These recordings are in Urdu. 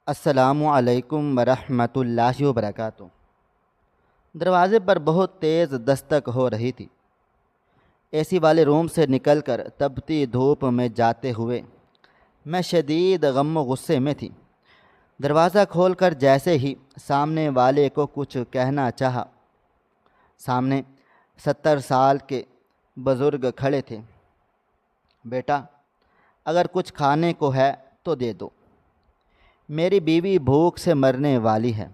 السلام علیکم ورحمۃ اللہ وبرکاتہ۔ دروازے پر بہت تیز دستک ہو رہی تھی۔ اے سی والے روم سے نکل کر تپتی دھوپ میں جاتے ہوئے میں شدید غم و غصے میں تھی۔ دروازہ کھول کر جیسے ہی سامنے والے کو کچھ کہنا چاہا، سامنے 70 سال کے بزرگ کھڑے تھے۔ بیٹا، اگر کچھ کھانے کو ہے تو دے دو، میری بیوی بھوک سے مرنے والی ہے۔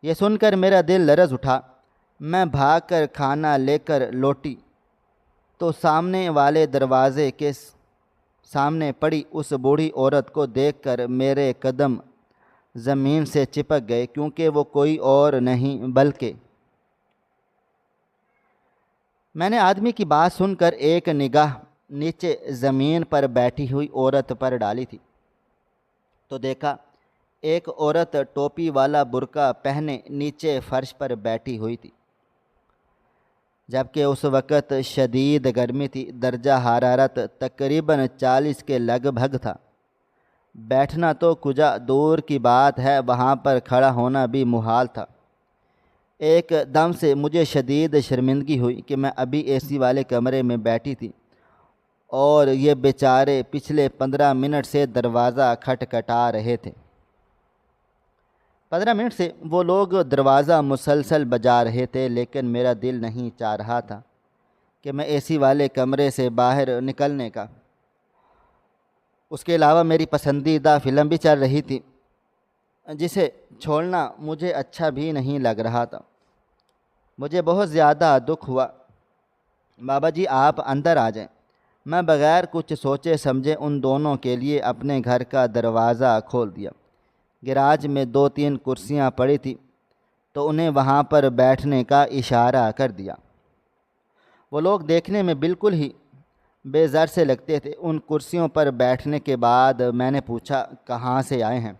یہ سن کر میرا دل لرز اٹھا۔ میں بھاگ کر کھانا لے کر لوٹی تو سامنے والے دروازے کے سامنے پڑی اس بوڑھی عورت کو دیکھ کر میرے قدم زمین سے چپک گئے، کیونکہ وہ کوئی اور نہیں بلکہ میں نے آدمی کی بات سن کر ایک نگاہ نیچے زمین پر بیٹھی ہوئی عورت پر ڈالی تھی تو دیکھا ایک عورت ٹوپی والا برقع پہنے نیچے فرش پر بیٹھی ہوئی تھی، جبکہ اس وقت شدید گرمی تھی۔ درجہ حرارت تقریباً 40 کے لگ بھگ تھا۔ بیٹھنا تو کجا دور کی بات ہے، وہاں پر کھڑا ہونا بھی محال تھا۔ ایک دم سے مجھے شدید شرمندگی ہوئی کہ میں ابھی اے سی والے کمرے میں بیٹھی تھی اور یہ بیچارے پچھلے 15 منٹ سے دروازہ کھٹکھٹا رہے تھے۔ 15 منٹ سے وہ لوگ دروازہ مسلسل بجا رہے تھے، لیکن میرا دل نہیں چاہ رہا تھا کہ میں اے سی والے کمرے سے باہر نکلنے کا۔ اس کے علاوہ میری پسندیدہ فلم بھی چل رہی تھی، جسے چھوڑنا مجھے اچھا بھی نہیں لگ رہا تھا۔ مجھے بہت زیادہ دکھ ہوا۔ بابا جی، آپ اندر آ جائیں۔ میں بغیر کچھ سوچے سمجھے ان دونوں کے لیے اپنے گھر کا دروازہ کھول دیا۔ گراج میں 2-3 کرسیاں پڑی تھیں تو انہیں وہاں پر بیٹھنے کا اشارہ کر دیا۔ وہ لوگ دیکھنے میں بالکل ہی بے زر سے لگتے تھے۔ ان کرسیوں پر بیٹھنے کے بعد میں نے پوچھا، کہاں سے آئے ہیں؟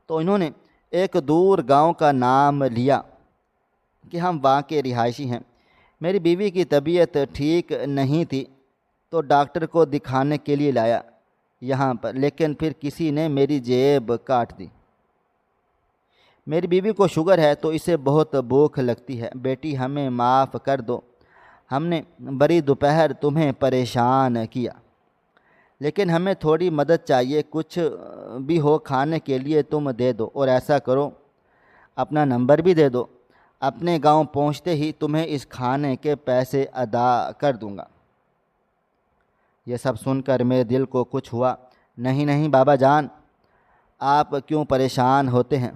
تو انہوں نے ایک دور گاؤں کا نام لیا کہ ہم وہاں کے رہائشی ہیں۔ میری بیوی کی طبیعت ٹھیک نہیں تھی تو ڈاکٹر کو دکھانے کے لیے لایا یہاں پر، لیکن پھر کسی نے میری جیب کاٹ دی۔ میری بیوی کو شوگر ہے تو اسے بہت بھوک لگتی ہے۔ بیٹی، ہمیں معاف کر دو، ہم نے بڑی دوپہر تمہیں پریشان کیا، لیکن ہمیں تھوڑی مدد چاہیے۔ کچھ بھی ہو کھانے کے لیے تم دے دو، اور ایسا کرو اپنا نمبر بھی دے دو، اپنے گاؤں پہنچتے ہی تمہیں اس کھانے کے پیسے ادا کر دوں گا۔ یہ سب سن کر میرے دل کو کچھ ہوا۔ نہیں نہیں بابا جان، آپ کیوں پریشان ہوتے ہیں؟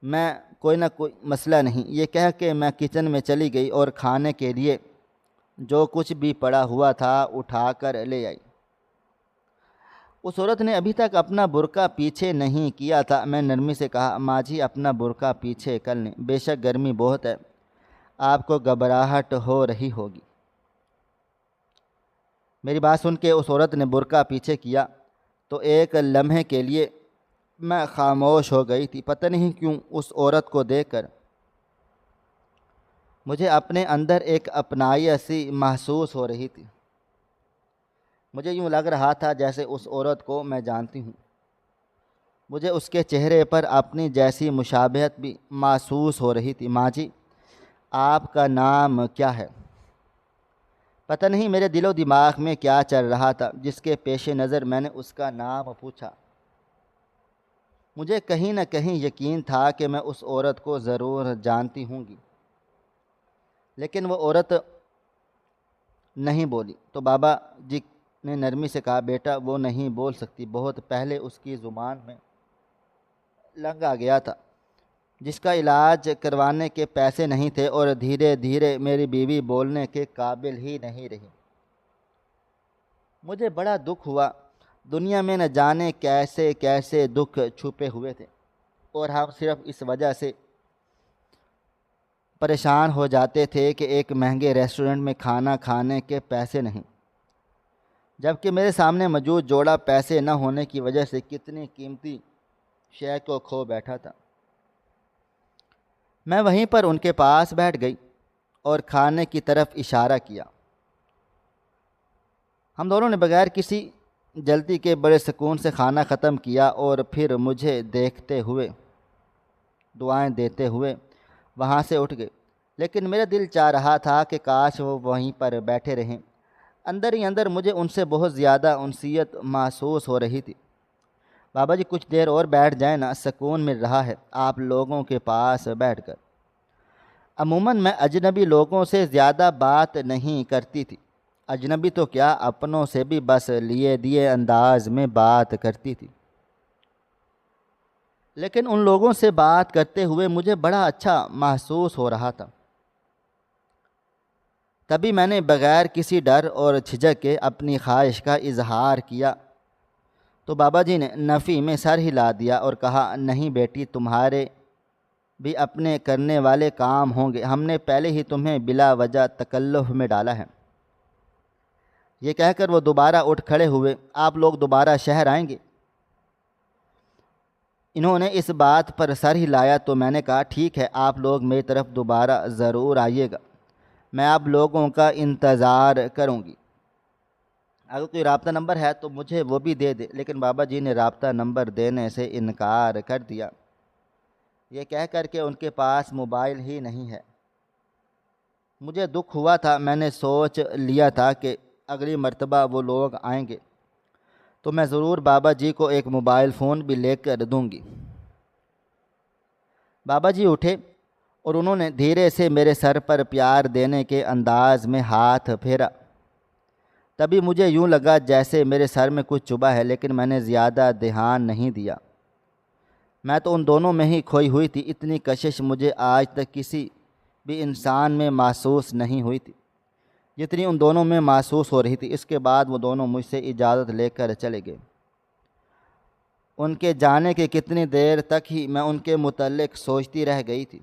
میں کوئی نہ کوئی مسئلہ نہیں، یہ کہہ کے میں کچن میں چلی گئی اور کھانے کے لیے جو کچھ بھی پڑا ہوا تھا اٹھا کر لے آئی۔ اس عورت نے ابھی تک اپنا برقع پیچھے نہیں کیا تھا۔ میں نرمی سے کہا، ماں جی اپنا برقع پیچھے کر لیں، بے شک گرمی بہت ہے، آپ کو گھبراہٹ ہو رہی ہوگی۔ میری بات سن کے اس عورت نے برقع پیچھے کیا تو ایک لمحے کے لیے میں خاموش ہو گئی تھی۔ پتہ نہیں کیوں اس عورت کو دیکھ کر مجھے اپنے اندر ایک اپنائی سی محسوس ہو رہی تھی۔ مجھے یوں لگ رہا تھا جیسے اس عورت کو میں جانتی ہوں۔ مجھے اس کے چہرے پر اپنی جیسی مشابہت بھی محسوس ہو رہی تھی۔ ماں جی، آپ کا نام کیا ہے؟ پتہ نہیں میرے دل و دماغ میں کیا چل رہا تھا، جس کے پیش نظر میں نے اس کا نام پوچھا۔ مجھے کہیں نہ کہیں یقین تھا کہ میں اس عورت کو ضرور جانتی ہوں گی، لیکن وہ عورت نہیں بولی۔ تو بابا جی نے نرمی سے کہا، بیٹا وہ نہیں بول سکتی، بہت پہلے اس کی زبان میں لنگ آ گیا تھا، جس کا علاج کروانے کے پیسے نہیں تھے، اور دھیرے دھیرے میری بیوی بولنے کے قابل ہی نہیں رہی۔ مجھے بڑا دکھ ہوا۔ دنیا میں نہ جانے کیسے کیسے دکھ چھپے ہوئے تھے، اور ہم صرف اس وجہ سے پریشان ہو جاتے تھے کہ ایک مہنگے ریسٹورنٹ میں کھانا کھانے کے پیسے نہیں، جبکہ میرے سامنے موجود جوڑا پیسے نہ ہونے کی وجہ سے کتنی قیمتی شے کو کھو بیٹھا تھا۔ میں وہیں پر ان کے پاس بیٹھ گئی اور کھانے کی طرف اشارہ کیا۔ ہم دونوں نے بغیر کسی جلدی کے بڑے سکون سے کھانا ختم کیا اور پھر مجھے دیکھتے ہوئے دعائیں دیتے ہوئے وہاں سے اٹھ گئے، لیکن میرا دل چاہ رہا تھا کہ کاش وہ وہیں پر بیٹھے رہیں۔ اندر ہی اندر مجھے ان سے بہت زیادہ انسیت محسوس ہو رہی تھی۔ بابا جی کچھ دیر اور بیٹھ جائیں نا، سکون مل رہا ہے آپ لوگوں کے پاس بیٹھ کر۔ عموماً میں اجنبی لوگوں سے زیادہ بات نہیں کرتی تھی، اجنبی تو کیا اپنوں سے بھی بس لیے دیے انداز میں بات کرتی تھی، لیکن ان لوگوں سے بات کرتے ہوئے مجھے بڑا اچھا محسوس ہو رہا تھا۔ تبھی میں نے بغیر کسی ڈر اور جھجک کے اپنی خواہش کا اظہار کیا تو بابا جی نے نفی میں سر ہلا دیا اور کہا، نہیں بیٹی، تمہارے بھی اپنے کرنے والے کام ہوں گے، ہم نے پہلے ہی تمہیں بلا وجہ تکلف میں ڈالا ہے۔ یہ کہہ کر وہ دوبارہ اٹھ کھڑے ہوئے۔ آپ لوگ دوبارہ شہر آئیں گے؟ انہوں نے اس بات پر سر ہلایا تو میں نے کہا، ٹھیک ہے، آپ لوگ میری طرف دوبارہ ضرور آئیے گا، میں آپ لوگوں کا انتظار کروں گی۔ اگر کوئی رابطہ نمبر ہے تو مجھے وہ بھی دے دے، لیکن بابا جی نے رابطہ نمبر دینے سے انکار کر دیا، یہ کہہ کر کہ ان کے پاس موبائل ہی نہیں ہے۔ مجھے دکھ ہوا تھا، میں نے سوچ لیا تھا کہ اگلی مرتبہ وہ لوگ آئیں گے تو میں ضرور بابا جی کو ایک موبائل فون بھی لے کر دوں گی۔ بابا جی اٹھے اور انہوں نے دھیرے سے میرے سر پر پیار دینے کے انداز میں ہاتھ پھیرا۔ تبھی مجھے یوں لگا جیسے میرے سر میں کچھ چبھا ہے، لیکن میں نے زیادہ دھیان نہیں دیا، میں تو ان دونوں میں ہی کھوئی ہوئی تھی۔ اتنی کشش مجھے آج تک کسی بھی انسان میں محسوس نہیں ہوئی تھی جتنی ان دونوں میں محسوس ہو رہی تھی۔ اس کے بعد وہ دونوں مجھ سے اجازت لے کر چلے گئے۔ ان کے جانے کے کتنی دیر تک ہی میں ان کے متعلق سوچتی رہ گئی تھی،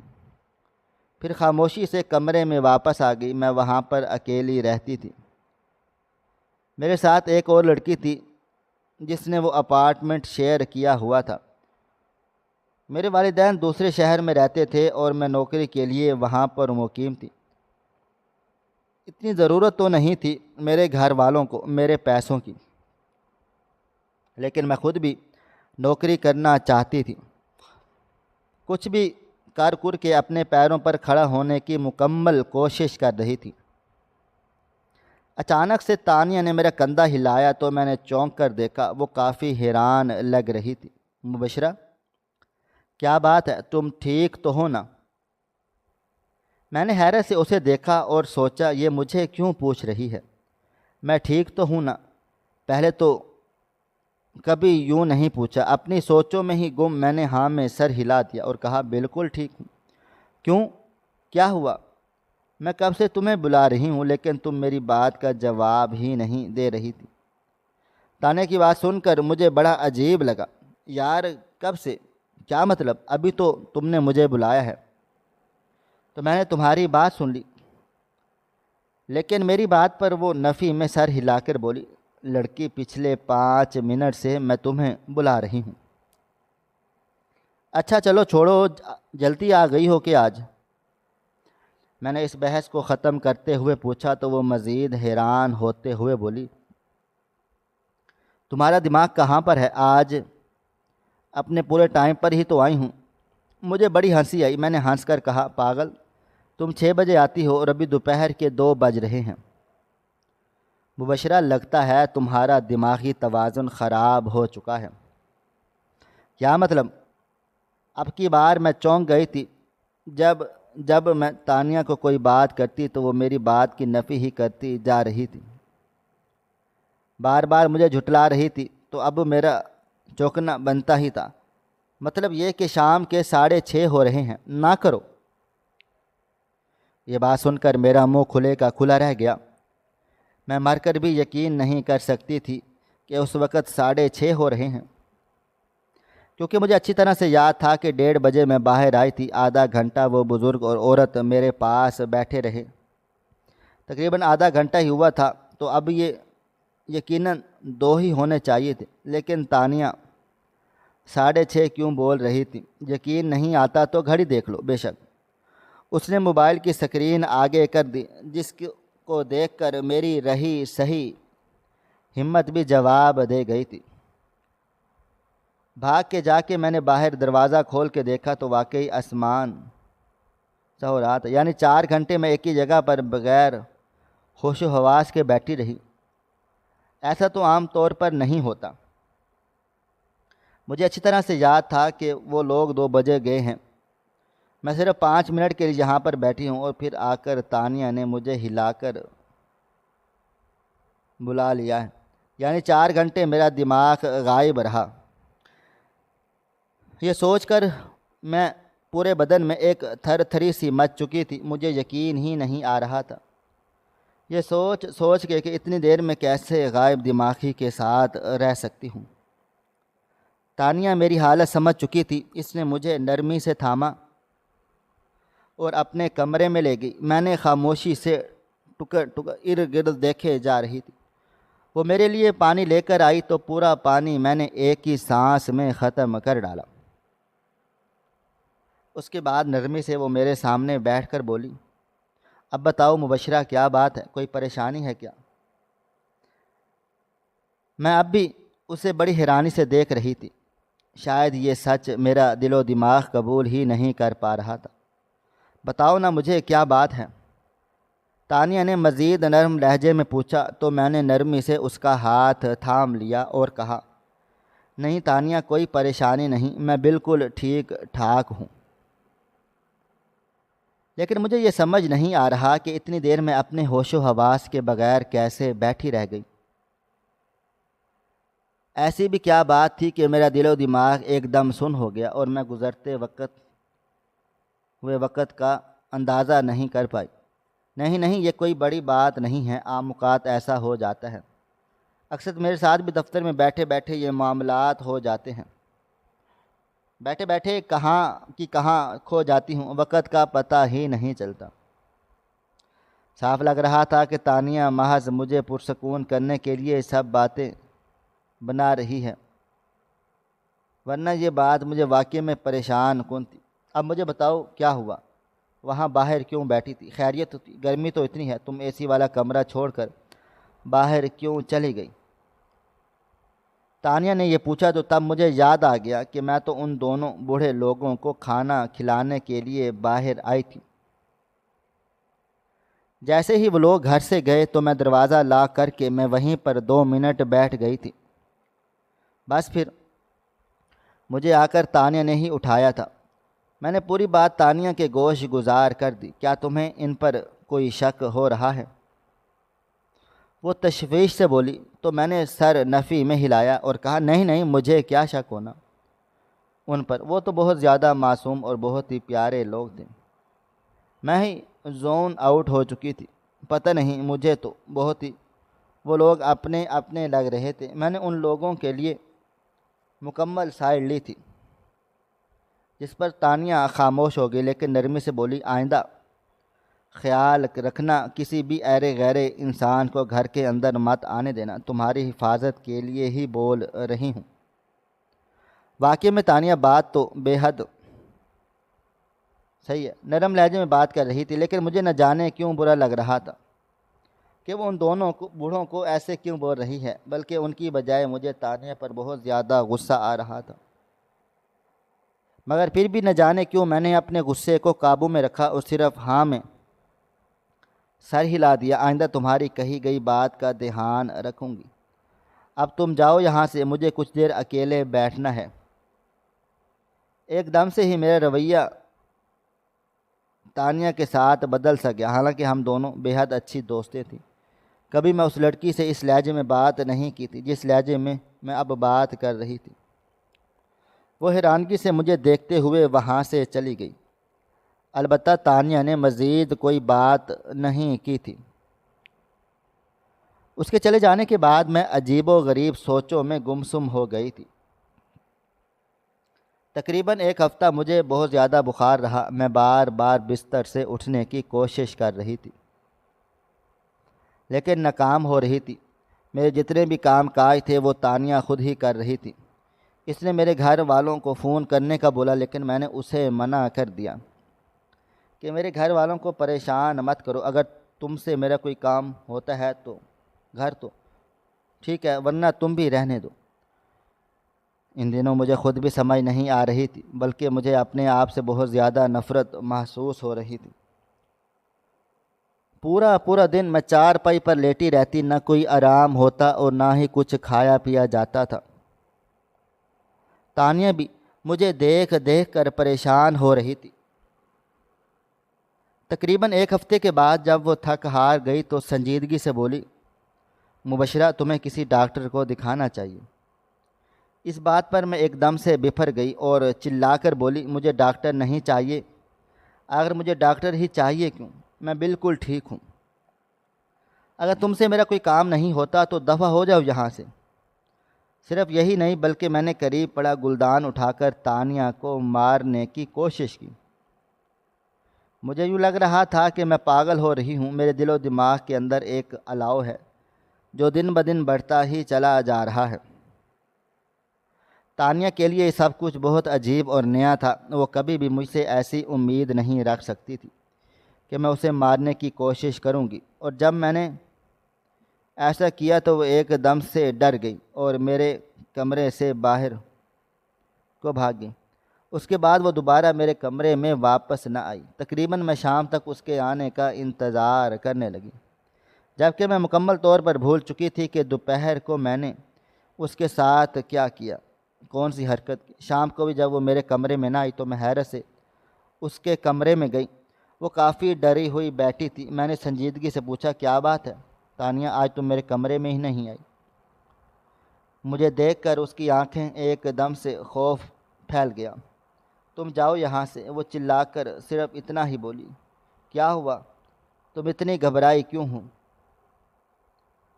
پھر خاموشی سے کمرے میں واپس آ گئی۔ میں وہاں پر اکیلی رہتی تھی۔ میرے ساتھ ایک اور لڑکی تھی جس نے وہ اپارٹمنٹ شیئر کیا ہوا تھا۔ میرے والدین دوسرے شہر میں رہتے تھے اور میں نوکری کے لیے وہاں پر مقیم تھی۔ اتنی ضرورت تو نہیں تھی میرے گھر والوں کو میرے پیسوں کی، لیکن میں خود بھی نوکری کرنا چاہتی تھی، کچھ بھی کر کے اپنے پیروں پر کھڑا ہونے کی مکمل کوشش کر رہی تھی۔ اچانک سے تانیہ نے میرا کندھا ہلایا تو میں نے چونک کر دیکھا، وہ کافی حیران لگ رہی تھی۔ مبشرہ، کیا بات ہے، تم ٹھیک تو ہو نا؟ میں نے حیرت سے اسے دیکھا اور سوچا یہ مجھے کیوں پوچھ رہی ہے۔ میں ٹھیک تو ہوں نا؟ پہلے تو کبھی یوں نہیں پوچھا۔ اپنی سوچوں میں ہی گم میں نے ہاں میں سر ہلا دیا اور کہا، بالکل ٹھیک ہوں۔ کیوں، کیا ہوا؟ میں کب سے تمہیں بلا رہی ہوں لیکن تم میری بات کا جواب ہی نہیں دے رہی تھی۔ تانے کی بات سن کر مجھے بڑا عجیب لگا۔ یار کب سے؟ کیا مطلب؟ ابھی تو تم نے مجھے بلایا ہے تو میں نے تمہاری بات سن لی، لیکن میری بات پر وہ نفی میں سر ہلا کر بولی، لڑکی پچھلے 5 منٹ سے میں تمہیں بلا رہی ہوں۔ اچھا چلو چھوڑو، جلدی آ گئی ہو کہ آج؟ میں نے اس بحث کو ختم کرتے ہوئے پوچھا تو وہ مزید حیران ہوتے ہوئے بولی، تمہارا دماغ کہاں پر ہے؟ آج اپنے پورے ٹائم پر ہی تو آئی ہوں۔ مجھے بڑی ہنسی آئی۔ میں نے ہنس کر کہا، پاگل، تم 6 بجے آتی ہو اور ابھی دوپہر کے 2 بج رہے ہیں۔ مبشرہ، لگتا ہے تمہارا دماغی توازن خراب ہو چکا ہے۔ کیا مطلب؟ اب کی بار میں چونک گئی تھی۔ جب میں تانیہ کو کوئی بات کرتی تو وہ میری بات کی نفی ہی کرتی جا رہی تھی، بار بار مجھے جھٹلا رہی تھی، تو اب میرا چونکنا بنتا ہی تھا۔ مطلب یہ کہ شام کے 6:30 ہو رہے ہیں، نہ کرو۔ یہ بات سن کر میرا منہ کھلے کا کھلا رہ گیا۔ میں مر کر بھی یقین نہیں کر سکتی تھی کہ اس وقت 6:30 ہو رہے ہیں، کیونکہ مجھے اچھی طرح سے یاد تھا کہ 1:30 بجے میں باہر آئی تھی۔ آدھا گھنٹہ وہ بزرگ اور عورت میرے پاس بیٹھے رہے، تقریباً آدھا گھنٹہ ہی ہوا تھا، تو اب یہ یقیناً 2 ہی ہونے چاہیے تھے، لیکن تانیہ 6:30 کیوں بول رہی تھی؟ یقین نہیں آتا تو گھڑی دیکھ لو۔ بے شک اس نے موبائل کی سکرین آگے کر دی، جس کو دیکھ کر میری رہی سہی ہمت بھی جواب دے گئی تھی۔ بھاگ کے جا کے میں نے باہر دروازہ کھول کے دیکھا تو واقعی آسمان سا ہو رہا تھا، یعنی 4 گھنٹے میں ایک ہی جگہ پر بغیر ہوش و حواس کے بیٹھی رہی۔ ایسا تو عام طور پر نہیں ہوتا۔ مجھے اچھی طرح سے یاد تھا کہ وہ لوگ 2 بجے گئے ہیں، میں صرف 5 منٹ کے لیے یہاں پر بیٹھی ہوں، اور پھر آ کر تانیہ نے مجھے ہلا کر بلا لیا ہے، یعنی 4 گھنٹے میرا دماغ غائب رہا۔ یہ سوچ کر میں پورے بدن میں ایک تھر تھری سی مچ چکی تھی، مجھے یقین ہی نہیں آ رہا تھا یہ سوچ کے کہ اتنی دیر میں کیسے غائب دماغی کے ساتھ رہ سکتی ہوں۔ تانیہ میری حالت سمجھ چکی تھی، اس نے مجھے نرمی سے تھاما اور اپنے کمرے میں لے گئی۔ میں نے خاموشی سے ارد گرد دیکھے جا رہی تھی۔ وہ میرے لیے پانی لے کر آئی تو پورا پانی میں نے ایک ہی سانس میں ختم کر ڈالا۔ اس کے بعد نرمی سے وہ میرے سامنے بیٹھ کر بولی، اب بتاؤ مبشرہ، کیا بات ہے؟ کوئی پریشانی ہے کیا؟ میں اب بھی اسے بڑی حیرانی سے دیکھ رہی تھی۔ شاید یہ سچ میرا دل و دماغ قبول ہی نہیں کر پا رہا تھا۔ بتاؤ نا مجھے، کیا بات ہے؟ تانیہ نے مزید نرم لہجے میں پوچھا تو میں نے نرمی سے اس کا ہاتھ تھام لیا اور کہا، نہیں تانیہ، کوئی پریشانی نہیں، میں بالکل ٹھیک ٹھاک ہوں۔ لیکن مجھے یہ سمجھ نہیں آ رہا کہ اتنی دیر میں اپنے ہوش و حواس کے بغیر کیسے بیٹھی رہ گئی۔ ایسی بھی کیا بات تھی کہ میرا دل و دماغ ایک دم سن ہو گیا اور میں گزرتے وقت کا اندازہ نہیں کر پائی؟ نہیں، یہ کوئی بڑی بات نہیں ہے، عام اوقات ایسا ہو جاتا ہے۔ اکثر میرے ساتھ بھی دفتر میں بیٹھے بیٹھے یہ معاملات ہو جاتے ہیں۔ بیٹھے بیٹھے کہاں کھو جاتی ہوں، وقت کا پتہ ہی نہیں چلتا۔ صاف لگ رہا تھا کہ تانیہ محض مجھے پرسکون کرنے کے لیے سب باتیں بنا رہی ہے، ورنہ یہ بات مجھے واقعی میں پریشان کن تھی۔ اب مجھے بتاؤ کیا ہوا؟ وہاں باہر کیوں بیٹھی تھی؟ خیریت تھی؟ گرمی تو اتنی ہے، تم اے سی والا کمرہ چھوڑ کر باہر کیوں چلی گئی؟ تانیہ نے یہ پوچھا تو تب مجھے یاد آ گیا کہ میں تو ان دونوں بوڑھے لوگوں کو کھانا کھلانے کے لیے باہر آئی تھی۔ جیسے ہی وہ لوگ گھر سے گئے تو میں دروازہ لاک کر کے میں وہیں پر 2 منٹ بیٹھ گئی تھی۔ بس پھر مجھے آ کر تانیہ نے ہی اٹھایا تھا۔ میں نے پوری بات تانیہ کے گوش گزار کر دی۔ کیا تمہیں ان پر کوئی شک ہو رہا ہے؟ وہ تشویش سے بولی تو میں نے سر نفی میں ہلایا اور کہا، نہیں، مجھے کیا شک ہونا ان پر، وہ تو بہت زیادہ معصوم اور بہت ہی پیارے لوگ تھے۔ میں ہی زون آؤٹ ہو چکی تھی، پتہ نہیں مجھے تو بہت ہی وہ لوگ اپنے لگ رہے تھے۔ میں نے ان لوگوں کے لیے مکمل سائڈ لی تھی، جس پر تانیہ خاموش ہو گئی، لیکن نرمی سے بولی، آئندہ خیال رکھنا، کسی بھی ایرے غیرے انسان کو گھر کے اندر مت آنے دینا، تمہاری حفاظت کے لیے ہی بول رہی ہوں۔ واقعی میں تانیہ بات تو بے حد صحیح ہے، نرم لہجے میں بات کر رہی تھی، لیکن مجھے نہ جانے کیوں برا لگ رہا تھا کہ وہ ان دونوں بوڑھوں کو ایسے کیوں بول رہی ہے، بلکہ ان کی بجائے مجھے تانیہ پر بہت زیادہ غصہ آ رہا تھا۔ مگر پھر بھی نہ جانے کیوں میں نے اپنے غصے کو قابو میں رکھا اور صرف ہاں میں سر ہلا دیا۔ آئندہ تمہاری کہی گئی بات کا دھیان رکھوں گی۔ اب تم جاؤ یہاں سے، مجھے کچھ دیر اکیلے بیٹھنا ہے۔ ایک دم سے ہی میرا رویہ تانیہ کے ساتھ بدل سا گیا، حالانکہ ہم دونوں بے حد اچھی دوستیں تھیں۔ کبھی میں اس لڑکی سے اس لہجے میں بات نہیں کی تھی جس لہجے میں اب بات کر رہی تھی۔ وہ حیرانگی سے مجھے دیکھتے ہوئے وہاں سے چلی گئی۔ البتہ تانیہ نے مزید کوئی بات نہیں کی تھی۔ اس کے چلے جانے کے بعد میں عجیب و غریب سوچوں میں گمسم ہو گئی تھی۔ تقریباً 1 ہفتہ مجھے بہت زیادہ بخار رہا۔ میں بار بار بستر سے اٹھنے کی کوشش کر رہی تھی، لیکن ناکام ہو رہی تھی۔ میرے جتنے بھی کام کاج تھے وہ تانیہ خود ہی کر رہی تھی۔ اس نے میرے گھر والوں کو فون کرنے کا بولا، لیکن میں نے اسے منع کر دیا کہ میرے گھر والوں کو پریشان مت کرو، اگر تم سے میرا کوئی کام ہوتا ہے تو گھر تو ٹھیک ہے، ورنہ تم بھی رہنے دو۔ ان دنوں مجھے خود بھی سمجھ نہیں آ رہی تھی، بلکہ مجھے اپنے آپ سے بہت زیادہ نفرت محسوس ہو رہی تھی۔ پورا پورا دن میں چارپائی پر لیٹی رہتی، نہ کوئی آرام ہوتا اور نہ ہی کچھ کھایا پیا جاتا تھا۔ تانیہ بھی مجھے دیکھ دیکھ کر پریشان ہو رہی تھی۔ تقریباً ایک ہفتے کے بعد جب وہ تھک ہار گئی تو سنجیدگی سے بولی، مبشرہ تمہیں کسی ڈاکٹر کو دکھانا چاہیے۔ اس بات پر میں ایک دم سے بفر گئی اور چلا کر بولی، مجھے ڈاکٹر نہیں چاہیے۔ اگر مجھے ڈاکٹر ہی چاہیے کیوں، میں بالکل ٹھیک ہوں۔ اگر تم سے میرا کوئی کام نہیں ہوتا تو دفع ہو جاؤ یہاں سے۔ صرف یہی نہیں بلکہ میں نے قریب پڑا گلدان اٹھا کر تانیہ کو مارنے کی کوشش کی۔ مجھے یوں لگ رہا تھا کہ میں پاگل ہو رہی ہوں۔ میرے دل و دماغ کے اندر ایک الاؤ ہے جو دن بدن بڑھتا ہی چلا جا رہا ہے۔ تانیہ کے لیے یہ سب کچھ بہت عجیب اور نیا تھا۔ وہ کبھی بھی مجھ سے ایسی امید نہیں رکھ سکتی تھی کہ میں اسے مارنے کی کوشش کروں گی، اور جب میں نے ایسا کیا تو وہ ایک دم سے ڈر گئی اور میرے کمرے سے باہر کو بھاگ گئی۔ اس کے بعد وہ دوبارہ میرے کمرے میں واپس نہ آئی۔ تقریباً میں شام تک اس کے آنے کا انتظار کرنے لگی، جبکہ میں مکمل طور پر بھول چکی تھی کہ دوپہر کو میں نے اس کے ساتھ کیا کیا، کون سی حرکت کی۔ شام کو بھی جب وہ میرے کمرے میں نہ آئی تو میں حیرت سے اس کے کمرے میں گئی۔ وہ کافی ڈری ہوئی بیٹھی تھی۔ میں نے سنجیدگی سے پوچھا، کیا بات ہے تانیہ، آج تم میرے کمرے میں ہی نہیں آئی؟ مجھے دیکھ کر اس کی آنکھیں ایک دم سے خوف پھیل گیا۔ تم جاؤ یہاں سے، وہ چلا کر صرف اتنا ہی بولی۔ کیا ہوا؟ تم اتنی گھبرائی کیوں ہو؟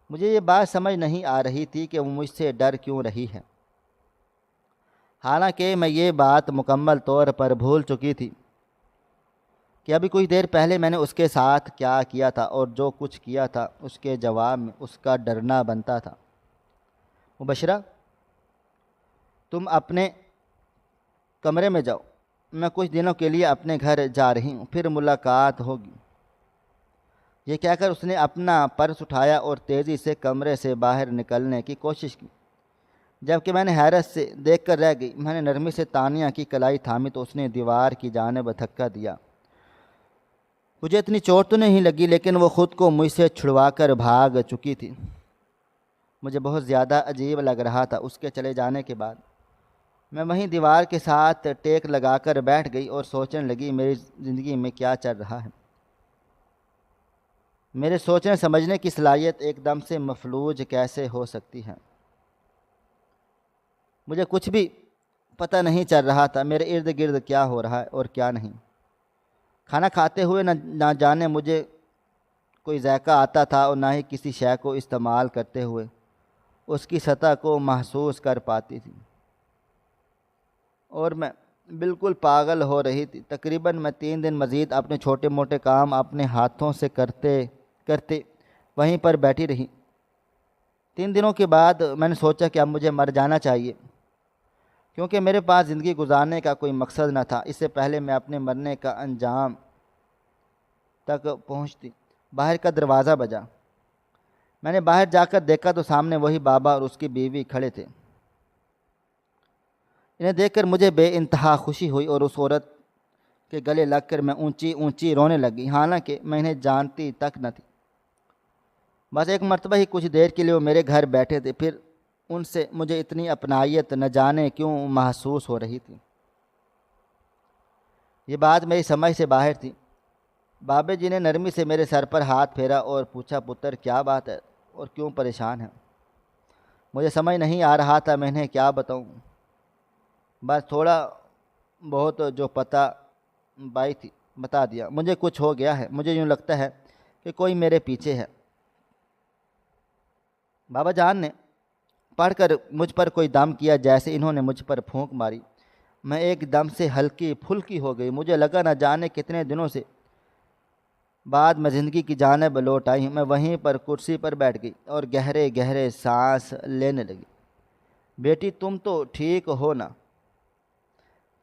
مجھے یہ بات سمجھ نہیں آ رہی تھی کہ وہ مجھ سے ڈر کیوں رہی ہے، حالانکہ میں یہ بات مکمل طور پر بھول چکی تھی کہ ابھی کچھ دیر پہلے میں نے اس کے ساتھ کیا کیا تھا، اور جو کچھ کیا تھا اس کے جواب میں اس کا ڈرنا بنتا تھا۔ مبشرہ، تم اپنے کمرے میں جاؤ، میں کچھ دنوں کے لیے اپنے گھر جا رہی ہوں، پھر ملاقات ہوگی۔ یہ کہہ کر اس نے اپنا پرس اٹھایا اور تیزی سے کمرے سے باہر نکلنے کی کوشش کی، جبکہ میں نے حیرت سے دیکھ کر رہ گئی۔ میں نے نرمی سے تانیہ کی کلائی تھامی تو اس نے دیوار کی جانب دھکا دیا۔ مجھے اتنی چوٹ تو نہیں لگی، لیکن وہ خود کو مجھ سے چھڑوا کر بھاگ چکی تھی۔ مجھے بہت زیادہ عجیب لگ رہا تھا۔ اس کے چلے جانے کے بعد میں وہیں دیوار کے ساتھ ٹیک لگا کر بیٹھ گئی اور سوچنے لگی، میری زندگی میں کیا چل رہا ہے؟ میرے سوچنے سمجھنے کی صلاحیت ایک دم سے مفلوج کیسے ہو سکتی ہے؟ مجھے کچھ بھی پتہ نہیں چل رہا تھا، میرے ارد گرد کیا ہو رہا ہے اور کیا نہیں۔ کھانا کھاتے ہوئے نہ جانے مجھے کوئی ذائقہ آتا تھا، اور نہ ہی کسی شے کو استعمال کرتے ہوئے اس کی سطح کو محسوس کر پاتی تھی، اور میں بالکل پاگل ہو رہی تھی۔ تقریباً میں 3 دن مزید اپنے چھوٹے موٹے کام اپنے ہاتھوں سے کرتے کرتے وہیں پر بیٹھی رہی۔ 3 دنوں کے بعد میں نے سوچا کہ اب مجھے مر جانا چاہیے، کیونکہ میرے پاس زندگی گزارنے کا کوئی مقصد نہ تھا۔ اس سے پہلے میں اپنے مرنے کا انجام تک پہنچتی۔ باہر کا دروازہ بجا۔ میں نے باہر جا کر دیکھا تو سامنے وہی بابا اور اس کی بیوی کھڑے تھے۔ انہیں دیکھ کر مجھے بے انتہا خوشی ہوئی، اور اس عورت کے گلے لگ کر میں اونچی اونچی رونے لگی، حالانکہ میں انہیں جانتی تک نہ تھی۔ بس ایک مرتبہ ہی کچھ دیر کے لیے وہ میرے گھر بیٹھے تھے، پھر ان سے مجھے اتنی اپنائیت نہ جانے کیوں محسوس ہو رہی تھی۔ یہ بات میری سمجھ سے باہر تھی۔ بابا جی نے نرمی سے میرے سر پر ہاتھ پھیرا اور پوچھا، پتر کیا بات ہے اور کیوں پریشان ہے؟ مجھے سمجھ نہیں آ رہا تھا میں انہیں کیا بتاؤں۔ بس تھوڑا بہت جو پتہ بائی تھی بتا دیا۔ مجھے کچھ ہو گیا ہے، مجھے یوں لگتا ہے کہ کوئی میرے پیچھے ہے۔ بابا جان نے پڑھ کر مجھ پر کوئی دم کیا، جیسے انہوں نے مجھ پر پھونک ماری۔ میں ایک دم سے ہلکی پھلکی ہو گئی۔ مجھے لگا نہ جانے کتنے دنوں سے بعد میں زندگی کی جانب لوٹ آئی ہوں۔ میں وہیں پر کرسی پر بیٹھ گئی اور گہرے گہرے سانس لینے لگی۔ بیٹی تم تو ٹھیک ہو نا؟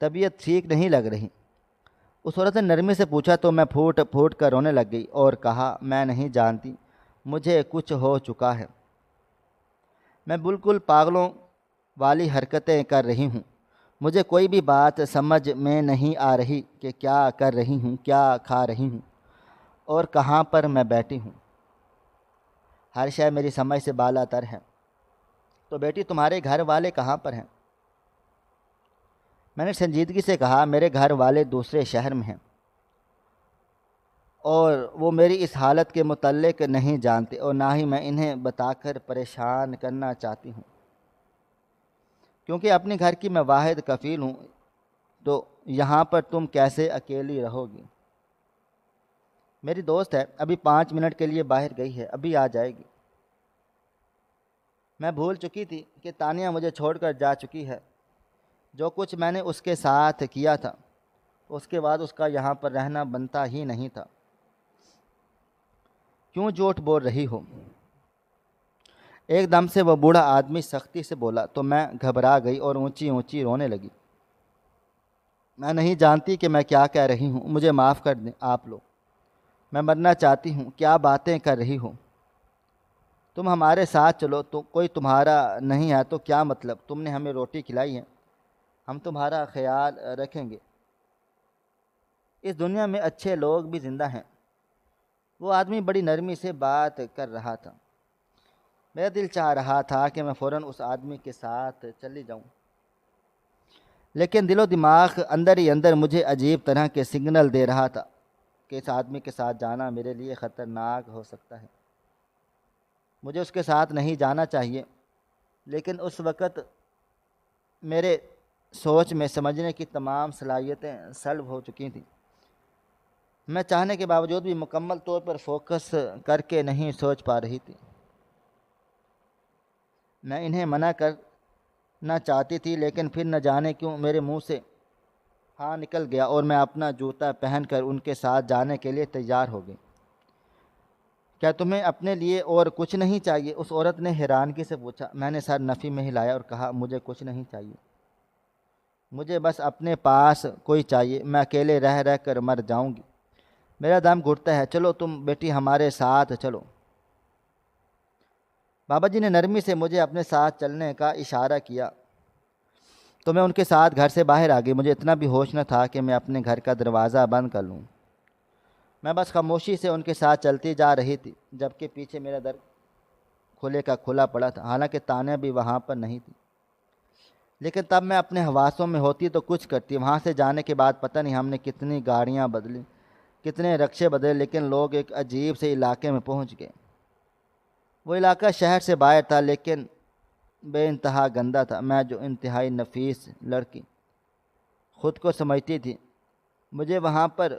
طبیعت ٹھیک نہیں لگ رہی، اس عورت نے نرمی سے پوچھا تو میں پھوٹ پھوٹ کر رونے لگ گئی اور کہا، میں نہیں جانتی، مجھے کچھ ہو چکا ہے۔ میں بالکل پاگلوں والی حرکتیں کر رہی ہوں۔ مجھے کوئی بھی بات سمجھ میں نہیں آ رہی کہ کیا کر رہی ہوں، کیا کھا رہی ہوں اور کہاں پر میں بیٹھی ہوں۔ ہر شے میری سمجھ سے بالا تر ہے۔ تو بیٹی تمہارے گھر والے کہاں پر ہیں؟ میں نے سنجیدگی سے کہا میرے گھر والے دوسرے شہر میں ہیں اور وہ میری اس حالت کے متعلق نہیں جانتے اور نہ ہی میں انہیں بتا کر پریشان کرنا چاہتی ہوں، کیونکہ اپنے گھر کی میں واحد کفیل ہوں، تو یہاں پر تم کیسے اکیلی رہو گی؟ میری دوست ہے، ابھی 5 منٹ کے لیے باہر گئی ہے، ابھی آ جائے گی۔ میں بھول چکی تھی کہ تانیہ مجھے چھوڑ کر جا چکی ہے۔ جو کچھ میں نے اس کے ساتھ کیا تھا اس کے بعد اس کا یہاں پر رہنا بنتا ہی نہیں تھا۔ کیوں جھوٹ بول رہی ہو؟ ایک دم سے وہ بوڑھا آدمی سختی سے بولا تو میں گھبرا گئی اور اونچی اونچی رونے لگی۔ میں نہیں جانتی کہ میں کیا کہہ رہی ہوں، مجھے معاف کر دیں آپ لوگ، میں مرنا چاہتی ہوں۔ کیا باتیں کر رہی ہو؟ تم ہمارے ساتھ چلو، تو کوئی تمہارا نہیں ہے تو کیا مطلب؟ تم نے ہمیں روٹی کھلائی ہے، ہم تمہارا خیال رکھیں گے۔ اس دنیا میں اچھے لوگ بھی زندہ ہیں۔ وہ آدمی بڑی نرمی سے بات کر رہا تھا۔ میرا دل چاہ رہا تھا کہ میں فوراً اس آدمی کے ساتھ چلی جاؤں، لیکن دل و دماغ اندر ہی اندر مجھے عجیب طرح کے سگنل دے رہا تھا کہ اس آدمی کے ساتھ جانا میرے لیے خطرناک ہو سکتا ہے۔ مجھے اس کے ساتھ نہیں جانا چاہیے، لیکن اس وقت میرے سوچ میں سمجھنے کی تمام صلاحیتیں سلب ہو چکی تھیں۔ میں چاہنے کے باوجود بھی مکمل طور پر فوکس کر کے نہیں سوچ پا رہی تھی۔ میں انہیں منع کرنا چاہتی تھی، لیکن پھر نہ جانے کیوں میرے منہ سے ہاں نکل گیا اور میں اپنا جوتا پہن کر ان کے ساتھ جانے کے لیے تیار ہو گئی۔ کیا تمہیں اپنے لیے اور کچھ نہیں چاہیے؟ اس عورت نے حیرانگی سے پوچھا۔ میں نے سر نفی میں ہلایا اور کہا مجھے کچھ نہیں چاہیے، مجھے بس اپنے پاس کوئی چاہیے، میں اکیلے رہ رہ کر مر جاؤں گی، میرا دم گھٹتا ہے، چلو تم بیٹی ہمارے ساتھ چلو۔ بابا جی نے نرمی سے مجھے اپنے ساتھ چلنے کا اشارہ کیا تو میں ان کے ساتھ گھر سے باہر آ گئی۔ مجھے اتنا بھی ہوش نہ تھا کہ میں اپنے گھر کا دروازہ بند کر لوں۔ میں بس خاموشی سے ان کے ساتھ چلتی جا رہی تھی، جبکہ پیچھے میرا در کھلے کا کھلا پڑا تھا، حالانکہ تانیہ بھی وہاں پر نہیں تھی۔ لیکن تب میں اپنے حواسوں میں ہوتی تو کچھ کرتی۔ وہاں سے جانے کے بعد پتہ نہیں ہم نے کتنی گاڑیاں بدلی، کتنے رکشے بدلے، لیکن لوگ ایک عجیب سے علاقے میں پہنچ گئے۔ وہ علاقہ شہر سے باہر تھا، لیکن بے انتہا گندا تھا۔ میں جو انتہائی نفیس لڑکی خود کو سمجھتی تھی، مجھے وہاں پر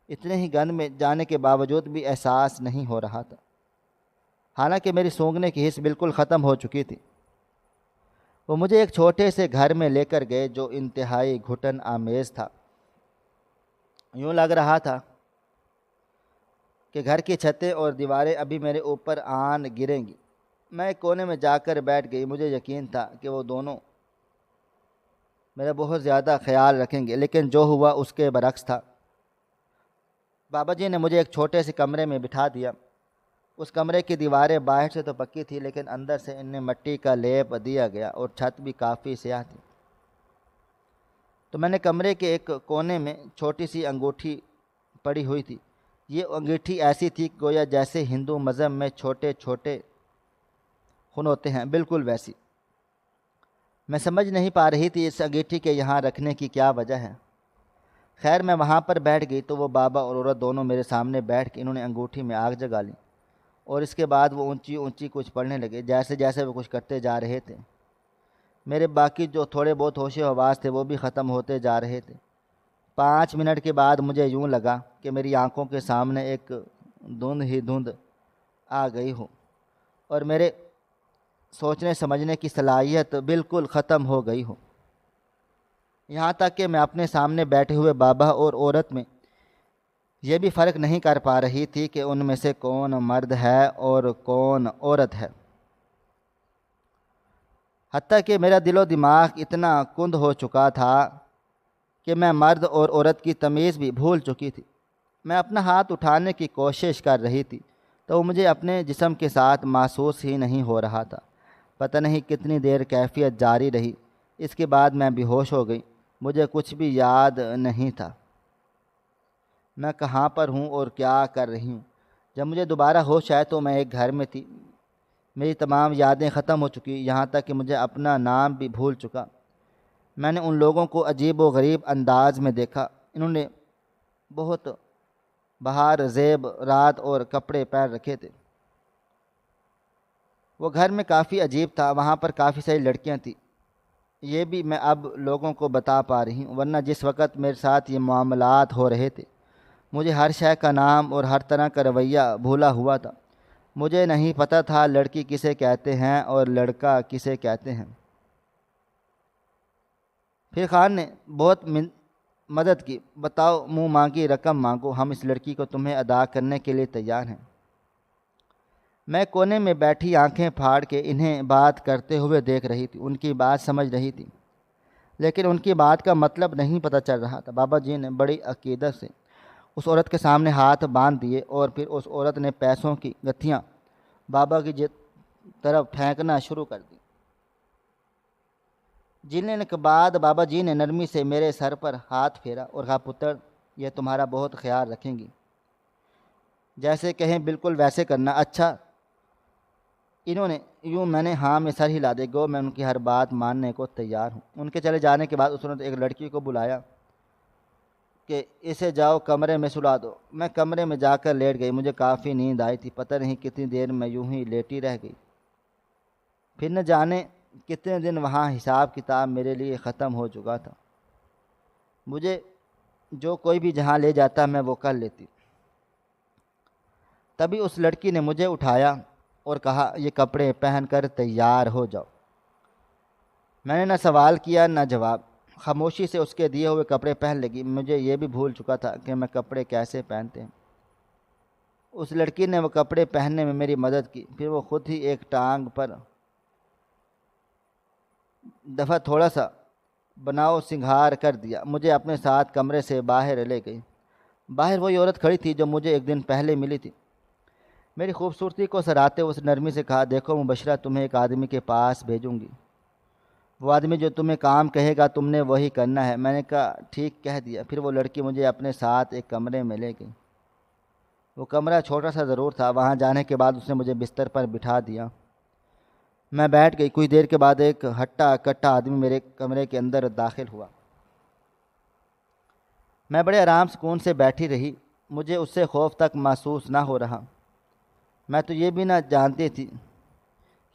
اتنے ہی گند میں جانے کے باوجود بھی احساس نہیں ہو رہا تھا، حالانکہ میری سونگنے کی حس بالکل ختم ہو چکی تھی۔ وہ مجھے ایک چھوٹے سے گھر میں لے کر گئے جو انتہائی گھٹن آمیز تھا۔ یوں لگ رہا تھا کہ گھر کی چھتیں اور دیواریں ابھی میرے اوپر آن گریں گی۔ میں ایک کونے میں جا کر بیٹھ گئی۔ مجھے یقین تھا کہ وہ دونوں میرا بہت زیادہ خیال رکھیں گے، لیکن جو ہوا اس کے برعکس تھا۔ بابا جی نے مجھے ایک چھوٹے سے کمرے میں بٹھا دیا۔ اس کمرے کی دیواریں باہر سے تو پکی تھی، لیکن اندر سے انہیں مٹی کا لیپ دیا گیا اور چھت بھی کافی سیاہ تھی۔ تو میں نے کمرے کے ایک کونے میں چھوٹی سی انگوٹھی پڑی ہوئی تھی۔ یہ انگیٹھی ایسی تھی گویا جیسے ہندو مذہب میں چھوٹے چھوٹے خن ہوتے ہیں، بالکل ویسی۔ میں سمجھ نہیں پا رہی تھی اس انگیٹھی کے یہاں رکھنے کی کیا وجہ ہے۔ خیر میں وہاں پر بیٹھ گئی تو وہ بابا اور عورت دونوں میرے سامنے بیٹھ کے انہوں نے انگوٹھی میں آگ جگا لی، اور اس کے بعد وہ اونچی اونچی کچھ پڑھنے لگے۔ جیسے جیسے وہ کچھ کرتے جا رہے تھے، میرے باقی جو تھوڑے بہت ہوش و حواس تھے وہ بھی ختم ہوتے جا رہے تھے۔ 5 منٹ کے بعد مجھے یوں لگا کہ میری آنکھوں کے سامنے ایک دھند ہی دھند آ گئی ہو اور میرے سوچنے سمجھنے کی صلاحیت بالکل ختم ہو گئی ہو۔ یہاں تک کہ میں اپنے سامنے بیٹھے ہوئے بابا اور عورت میں یہ بھی فرق نہیں کر پا رہی تھی کہ ان میں سے کون مرد ہے اور کون عورت ہے۔ حتیٰ کہ میرا دل و دماغ اتنا کند ہو چکا تھا کہ میں مرد اور عورت کی تمیز بھی بھول چکی تھی۔ میں اپنا ہاتھ اٹھانے کی کوشش کر رہی تھی تو وہ مجھے اپنے جسم کے ساتھ محسوس ہی نہیں ہو رہا تھا۔ پتہ نہیں کتنی دیر کیفیت جاری رہی۔ اس کے بعد میں بے ہوش ہو گئی، مجھے کچھ بھی یاد نہیں تھا میں کہاں پر ہوں اور کیا کر رہی ہوں۔ جب مجھے دوبارہ ہوش آیا تو میں ایک گھر میں تھی۔ میری تمام یادیں ختم ہو چکی، یہاں تک کہ مجھے اپنا نام بھی بھول چکا۔ میں نے ان لوگوں کو عجیب و غریب انداز میں دیکھا۔ انہوں نے بہت بہار زیب رات اور کپڑے پہن رکھے تھے۔ وہ گھر میں کافی عجیب تھا، وہاں پر کافی ساری لڑکیاں تھیں۔ یہ بھی میں اب لوگوں کو بتا پا رہی ہوں، ورنہ جس وقت میرے ساتھ یہ معاملات ہو رہے تھے مجھے ہر شے کا نام اور ہر طرح کا رویہ بھولا ہوا تھا۔ مجھے نہیں پتہ تھا لڑکی کسے کہتے ہیں اور لڑکا کسے کہتے ہیں۔ پھر خان نے بہت مدد کی۔ بتاؤ، منہ مانگی رقم مانگو، ہم اس لڑکی کو تمہیں ادا کرنے کے لیے تیار ہیں۔ میں کونے میں بیٹھی آنکھیں پھاڑ کے انہیں بات کرتے ہوئے دیکھ رہی تھی، ان کی بات سمجھ رہی تھی، لیکن ان کی بات کا مطلب نہیں پتہ چل رہا تھا۔ بابا جی نے بڑی عقیدت سے اس عورت کے سامنے ہاتھ باندھ دیے اور پھر اس عورت نے پیسوں کی گتھیاں بابا کی طرف پھینکنا شروع کر دی۔ جلنے کے بعد بابا جی نے نرمی سے میرے سر پر ہاتھ پھیرا اور کہا، پتر، یہ تمہارا بہت خیال رکھیں گی، جیسے کہیں بالکل ویسے کرنا۔ اچھا۔ انہوں نے یوں میں نے ہاں میں سر ہلا دے، گو میں ان کی ہر بات ماننے کو تیار ہوں۔ ان کے چلے جانے کے بعد اس نے ایک لڑکی کو بلایا کہ اسے جاؤ کمرے میں سلا دو۔ میں کمرے میں جا کر لیٹ گئی، مجھے کافی نیند آئی تھی، پتہ نہیں کتنی دیر میں یوں ہی لیٹی رہ گئی۔ پھر نہ جانے کتنے دن وہاں حساب کتاب میرے لیے ختم ہو چکا تھا۔ مجھے جو کوئی بھی جہاں لے جاتا میں وہ کر لیتی۔ تبھی اس لڑکی نے مجھے اٹھایا اور کہا، یہ کپڑے پہن کر تیار ہو جاؤ۔ میں نے نہ سوال کیا نہ جواب، خاموشی سے اس کے دیے ہوئے کپڑے پہن لگی۔ مجھے یہ بھی بھول چکا تھا کہ میں کپڑے کیسے پہنتے ہیں۔ اس لڑکی نے وہ کپڑے پہننے میں میری مدد کی، پھر وہ خود ہی ایک ٹانگ پر دفعہ تھوڑا سا بناؤ سنگھار کر دیا، مجھے اپنے ساتھ کمرے سے باہر لے گئی۔ باہر وہی عورت کھڑی تھی جو مجھے ایک دن پہلے ملی تھی۔ میری خوبصورتی کو سراہتے اس نرمی سے کہا، دیکھو مبشرہ، تمہیں ایک آدمی کے پاس بھیجوں گی، وہ آدمی جو تمہیں کام کہے گا تم نے وہی کرنا ہے۔ میں نے کہا، ٹھیک کہہ دیا۔ پھر وہ لڑکی مجھے اپنے ساتھ ایک کمرے میں لے گئی۔ وہ کمرہ چھوٹا سا ضرور تھا۔ وہاں جانے کے بعد اس نے مجھے بستر پر بٹھا دیا، میں بیٹھ گئی۔ کچھ دیر کے بعد ایک ہٹا کٹا آدمی میرے کمرے کے اندر داخل ہوا۔ میں بڑے آرام سکون سے بیٹھی رہی، مجھے اس سے خوف تک محسوس نہ ہو رہا۔ میں تو یہ بھی نہ جانتی تھی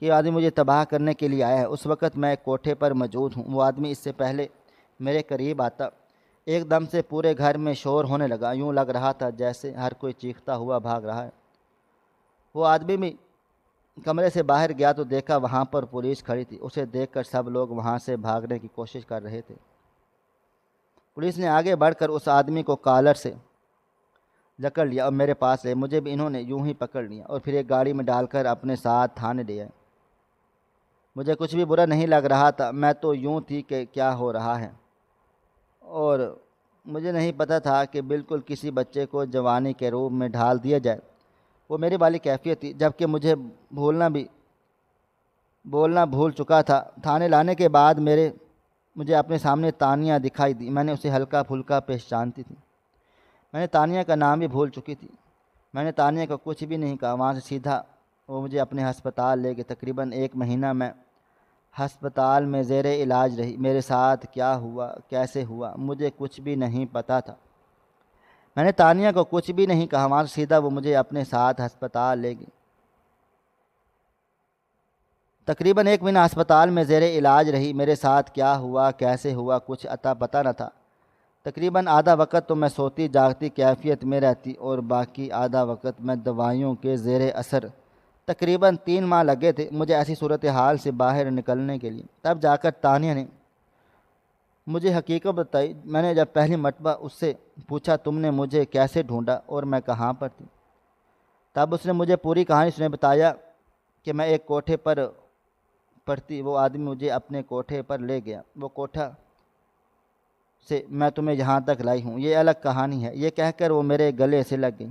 کہ یہ آدمی مجھے تباہ کرنے کے لیے آیا ہے۔ اس وقت میں کوٹھے پر موجود ہوں۔ وہ آدمی اس سے پہلے میرے قریب آتا ایک دم سے پورے گھر میں شور ہونے لگا، یوں لگ رہا تھا جیسے ہر کوئی چیختا ہوا بھاگ رہا ہے۔ وہ آدمی بھی کمرے سے باہر گیا تو دیکھا وہاں پر پولیس کھڑی تھی۔ اسے دیکھ کر سب لوگ وہاں سے بھاگنے کی کوشش کر رہے تھے۔ پولیس نے آگے بڑھ کر اس آدمی کو کالر سے جکڑ لیا اور میرے پاس لے، مجھے بھی انہوں نے یوں ہی پکڑ لیا اور پھر ایک گاڑی میں ڈال کر اپنے ساتھ تھانے لے آئے۔ مجھے کچھ بھی برا نہیں لگ رہا تھا، میں تو یوں تھی کہ کیا ہو رہا ہے، اور مجھے نہیں پتہ تھا کہ بالکل کسی بچے کو جوانی کے روپ میں ڈھال دیا جائے۔ وہ میری والی کیفیت تھی، جبکہ مجھے بولنا بھول چکا تھا۔ تھانے لانے کے بعد مجھے اپنے سامنے تانیہ دکھائی دی۔ میں نے اسے ہلکا پھلکا پہچانتی تھی، میں نے تانیہ کا نام بھی بھول چکی تھی۔ میں نے تانیہ کو کچھ بھی نہیں کہا۔ وہاں سے سیدھا وہ مجھے اپنے ہسپتال لے گئے۔ تقریباً 1 مہینہ میں ہسپتال میں زیر علاج رہی۔ میرے ساتھ کیا ہوا، کیسے ہوا، مجھے کچھ بھی نہیں پتہ تھا۔ میں نے تانیہ کو کچھ بھی نہیں کہا۔ وہاں سے سیدھا وہ مجھے اپنے ساتھ ہسپتال لے گئی۔ تقریباً 1 مہینہ ہسپتال میں زیر علاج رہی۔ میرے ساتھ کیا ہوا، کیسے ہوا، کچھ عطا پتہ نہ تھا۔ تقریباً آدھا وقت تو میں سوتی جاگتی کیفیت میں رہتی اور باقی آدھا وقت میں دوائیوں کے زیر اثر۔ تقریباً 3 ماہ لگے تھے مجھے ایسی صورتحال سے باہر نکلنے کے لیے۔ تب جا کر تانیہ نے مجھے حقیقت بتائی۔ میں نے جب پہلی مرتبہ اس سے پوچھا، تم نے مجھے کیسے ڈھونڈا اور میں کہاں پر تھی، تب اس نے مجھے پوری کہانی اس نے بتایا کہ میں ایک کوٹھے پر پڑتی، وہ آدمی مجھے اپنے کوٹھے پر لے گیا، وہ کوٹھا سے میں تمہیں یہاں تک لائی ہوں، یہ الگ کہانی ہے۔ یہ کہہ کر وہ میرے گلے سے لگ گئی،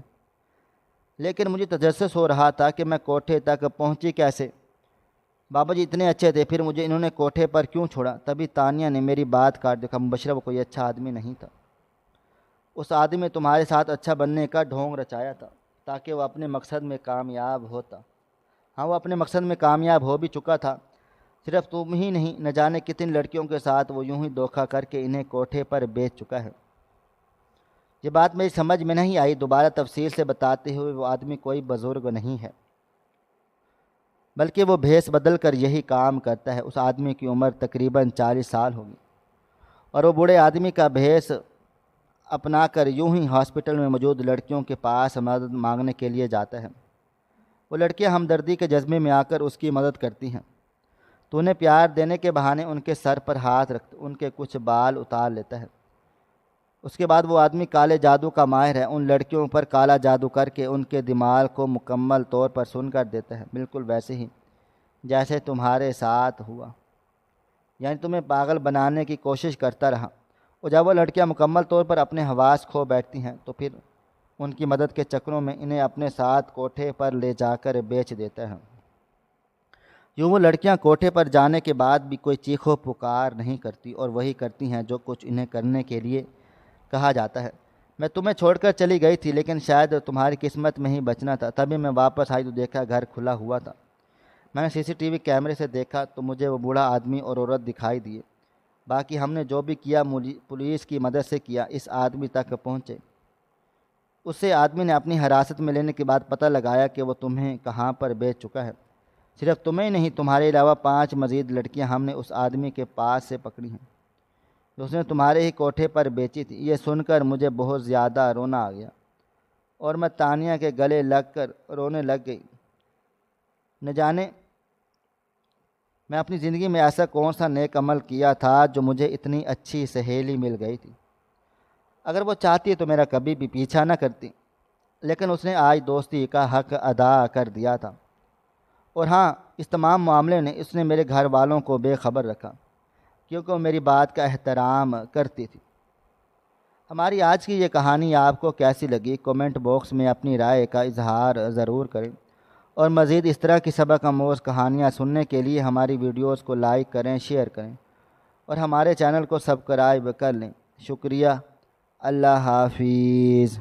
لیکن مجھے تجسس ہو رہا تھا کہ میں کوٹھے تک پہنچی کیسے۔ بابا جی اتنے اچھے تھے، پھر مجھے انہوں نے کوٹھے پر کیوں چھوڑا؟ تبھی تانیہ نے میری بات کاٹ دی، مبشرہ وہ کوئی اچھا آدمی نہیں تھا، اس آدمی نے تمہارے ساتھ اچھا بننے کا ڈھونگ رچایا تھا تاکہ وہ اپنے مقصد میں کامیاب ہوتا۔ ہاں وہ اپنے مقصد میں کامیاب ہو بھی چکا تھا، صرف تم ہی نہیں، نہ جانے کتنی لڑکیوں کے ساتھ وہ یوں ہی دھوکہ کر کے انہیں کوٹھے پر بیچ چکا ہے۔ یہ بات میری سمجھ میں نہیں آئی، دوبارہ تفصیل سے بتاتے ہوئے، وہ آدمی کوئی بزرگ نہیں ہے، بلکہ وہ بھیس بدل کر یہی کام کرتا ہے۔ اس آدمی کی عمر تقریباً 40 سال ہوگی، اور وہ بوڑھے آدمی کا بھیس اپنا کر یوں ہی ہاسپٹل میں موجود لڑکیوں کے پاس مدد مانگنے کے لیے جاتا ہے۔ وہ لڑکیاں ہمدردی کے جذبے میں آ کر اس کی مدد کرتی ہیں، تو انہیں پیار دینے کے بہانے ان کے سر پر ہاتھ رکھ ان کے کچھ بال اتار لیتا ہے۔ اس کے بعد وہ آدمی کالے جادو کا ماہر ہے، ان لڑکیوں پر کالا جادو کر کے ان کے دماغ کو مکمل طور پر سن کر دیتا ہے، بالکل ویسے ہی جیسے تمہارے ساتھ ہوا، یعنی تمہیں پاگل بنانے کی کوشش کرتا رہا۔ اور جب وہ لڑکیاں مکمل طور پر اپنے حواس کھو بیٹھتی ہیں تو پھر ان کی مدد کے چکروں میں انہیں اپنے ساتھ کوٹھے پر لے جا کر بیچ دیتا ہے۔ یوں وہ لڑکیاں کوٹھے پر جانے کے بعد بھی کوئی چیخو پکار نہیں کرتی اور وہی کرتی ہیں جو کچھ انہیں کرنے کے لیے کہا جاتا ہے۔ میں تمہیں چھوڑ کر چلی گئی تھی، لیکن شاید تمہاری قسمت میں ہی بچنا تھا، تبھی میں واپس آئی تو دیکھا گھر کھلا ہوا تھا۔ میں نے CCTV کیمرے سے دیکھا تو مجھے وہ بوڑھا آدمی اور عورت دکھائی دیے، باقی ہم نے جو بھی کیا پولیس کی مدد سے کیا، اس آدمی تک پہنچے۔ اسے آدمی نے اپنی حراست میں لینے کے بعد پتہ لگایا کہ وہ تمہیں کہاں پر بیچ چکا ہے۔ صرف تمہیں نہیں، تمہارے علاوہ 5 مزید لڑکیاں ہم نے اس آدمی کے پاس سے پکڑی ہیں جو اس نے تمہارے ہی کوٹھے پر بیچی تھی۔ یہ سن کر مجھے بہت زیادہ رونا آ گیا اور میں تانیہ کے گلے لگ کر رونے لگ گئی۔ نہ جانے میں اپنی زندگی میں ایسا کون سا نیک عمل کیا تھا جو مجھے اتنی اچھی سہیلی مل گئی تھی۔ اگر وہ چاہتی تو میرا کبھی بھی پیچھا نہ کرتی، لیکن اس نے آج دوستی کا حق ادا کر دیا تھا۔ اور ہاں، اس تمام معاملے نے اس نے میرے گھر والوں کو بے خبر رکھا، کیونکہ وہ میری بات کا احترام کرتی تھی۔ ہماری آج کی یہ کہانی آپ کو کیسی لگی؟ کومنٹ باکس میں اپنی رائے کا اظہار ضرور کریں، اور مزید اس طرح کی سبق آموز کہانیاں سننے کے لیے ہماری ویڈیوز کو لائک کریں، شیئر کریں، اور ہمارے چینل کو سبسکرائب کر لیں۔ شکریہ۔ اللہ حافظ۔